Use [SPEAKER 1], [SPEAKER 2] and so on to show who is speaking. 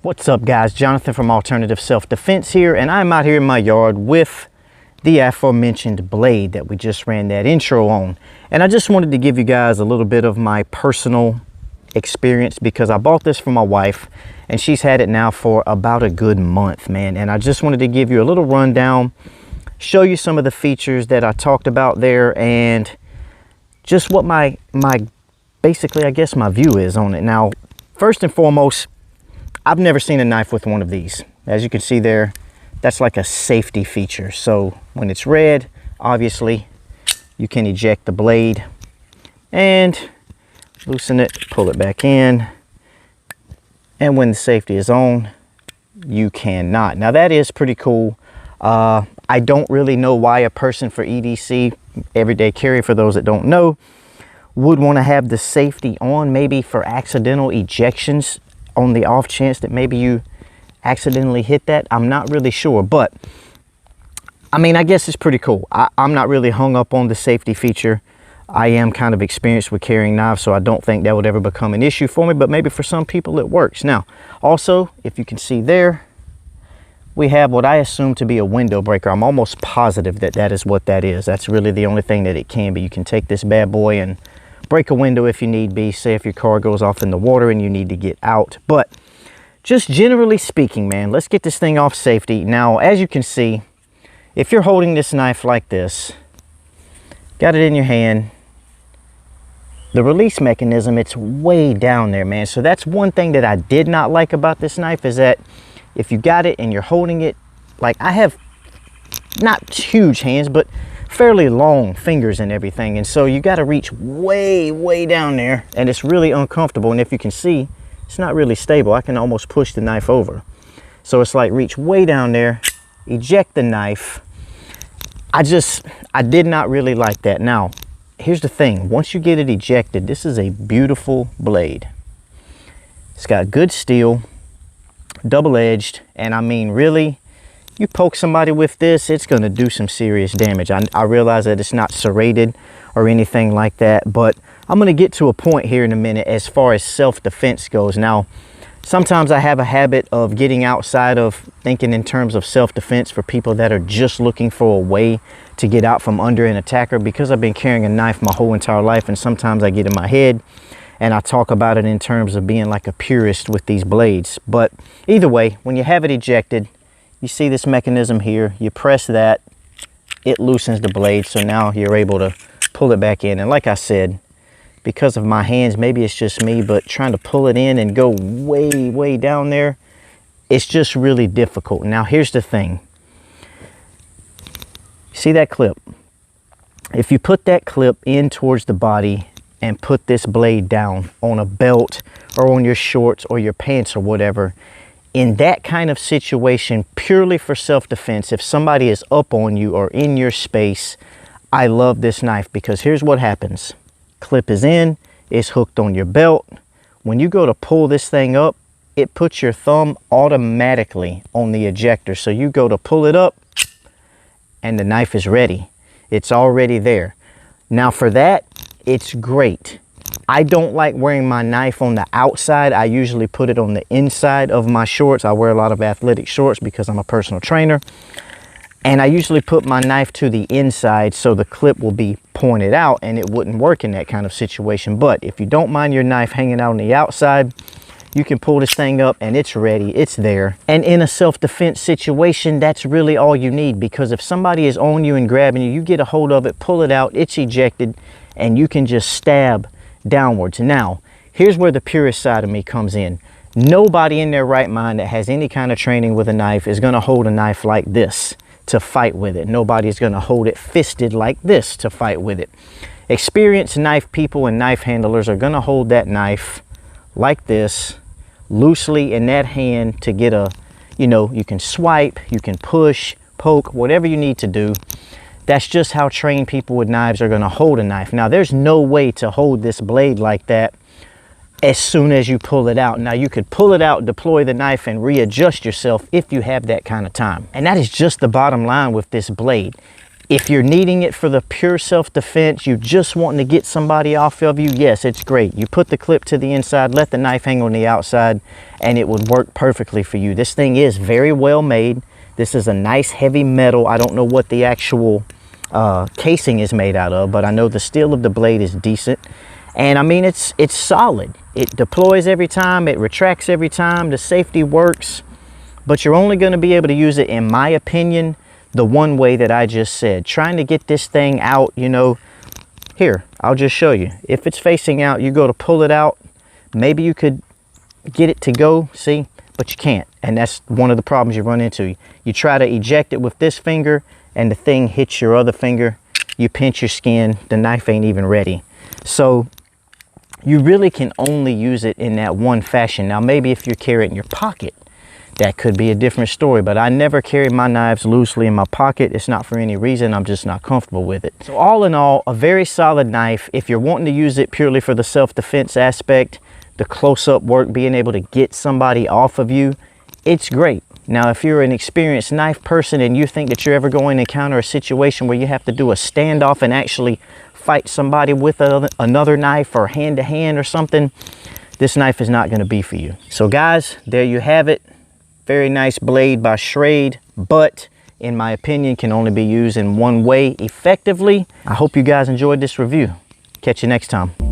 [SPEAKER 1] What's up, guys? Jonathan from Alternative Self-Defense here, and I'm out here in my yard with the aforementioned blade that we just ran that intro on. And I just wanted to give you guys a little bit of my personal experience because I bought this for my wife and she's had it now for about a good month, man. And I just wanted to give you a little rundown, show you some of the features that I talked about there, and just what my basically, I guess, my view is on it. Now, first and foremost, I've never seen a knife with one of these. As you can see there, that's like a safety feature. So when it's red, obviously you can eject the blade and loosen it, pull it back in. And when the safety is on, you cannot. Now that is pretty cool. I don't really know why a person for EDC, everyday carry for those that don't know, would want to have the safety on, maybe for accidental ejections on the off chance that maybe you accidentally hit that. I'm not really sure, but I mean, I guess it's pretty cool. I'm not really hung up on the safety feature. I am kind of experienced with carrying knives, so I don't think that would ever become an issue for me, but maybe for some people it works. Now, also, if you can see there, we have what I assume to be a window breaker. I'm almost positive that that is what that is. That's really the only thing that it can be. You can take this bad boy and break a window if you need be, say if your car goes off in the water and you need to get out. But just generally speaking, man, let's get this thing off safety. Now, as you can see, if you're holding this knife like this, got it in your hand, the release mechanism, it's way down there, man. So that's one thing that I did not like about this knife, is that if you got it and you're holding it, like I have not huge hands, but fairly long fingers and everything, and so you got to reach way down there, and it's really uncomfortable. And if you can see, it's not really stable. I can almost push the knife over, so it's like reach way down there, eject the knife. I did not really like that. Now here's the thing, once you get it ejected, this is a beautiful blade. It's got good steel, double-edged, and I mean, really, you poke somebody with this, it's going to do some serious damage. I realize that it's not serrated or anything like that, but I'm going to get to a point here in a minute as far as self-defense goes. Now, sometimes I have a habit of getting outside of thinking in terms of self-defense for people that are just looking for a way to get out from under an attacker, because I've been carrying a knife my whole entire life, and sometimes I get in my head and I talk about it in terms of being like a purist with these blades. But either way, when you have it ejected, you see this mechanism here, you press that, it loosens the blade, so now you're able to pull it back in. And like I said, because of my hands, maybe it's just me, but trying to pull it in and go way down there, it's just really difficult. Now here's the thing, see that clip? If you put that clip in towards the body and put this blade down on a belt or on your shorts or your pants or whatever, in that kind of situation, purely for self-defense, if somebody is up on you or in your space, I love this knife, because here's what happens. Clip is in, it's hooked on your belt. When you go to pull this thing up, it puts your thumb automatically on the ejector. So you go to pull it up and the knife is ready. It's already there. Now for that, it's great. I don't like wearing my knife on the outside. I usually put it on the inside of my shorts. I wear a lot of athletic shorts because I'm a personal trainer. And I usually put my knife to the inside so the clip will be pointed out, and it wouldn't work in that kind of situation. But if you don't mind your knife hanging out on the outside, you can pull this thing up and it's ready, it's there. And in a self-defense situation, that's really all you need, because if somebody is on you and grabbing you, you get a hold of it, pull it out, it's ejected, and you can just stab downwards. Now, here's where the purist side of me comes in. Nobody in their right mind that has any kind of training with a knife is going to hold a knife like this to fight with it. Nobody is going to hold it fisted like this to fight with it. Experienced knife people and knife handlers are going to hold that knife like this, loosely in that hand, to get a, you know, you can swipe, you can push, poke, whatever you need to do. That's just how trained people with knives are going to hold a knife. Now, there's no way to hold this blade like that as soon as you pull it out. Now, you could pull it out, deploy the knife, and readjust yourself if you have that kind of time. And that is just the bottom line with this blade. If you're needing it for the pure self-defense, you just wanting to get somebody off of you, yes, it's great. You put the clip to the inside, let the knife hang on the outside, and it would work perfectly for you. This thing is very well made. This is a nice heavy metal. I don't know what the actual casing is made out of, but I know the steel of the blade is decent. And I mean, it's solid. It deploys every time, it retracts every time, the safety works, but you're only going to be able to use it, in my opinion, the one way that I just said. Trying to get this thing out, you know, here, I'll just show you. If it's facing out, you go to pull it out, maybe you could get it to go, see, but you can't. And that's one of the problems you run into. You try to eject it with this finger and the thing hits your other finger, you pinch your skin, the knife ain't even ready. So you really can only use it in that one fashion. Now, maybe if you carry it in your pocket, that could be a different story, but I never carry my knives loosely in my pocket. It's not for any reason, I'm just not comfortable with it. So all in all, a very solid knife. If you're wanting to use it purely for the self-defense aspect, the close-up work, being able to get somebody off of you, it's great. Now, if you're an experienced knife person and you think that you're ever going to encounter a situation where you have to do a standoff and actually fight somebody with another knife, or hand-to-hand or something, this knife is not going to be for you. So guys, there you have it. Very nice blade by Schrade, but in my opinion can only be used in one way effectively. I hope you guys enjoyed this review. Catch you next time.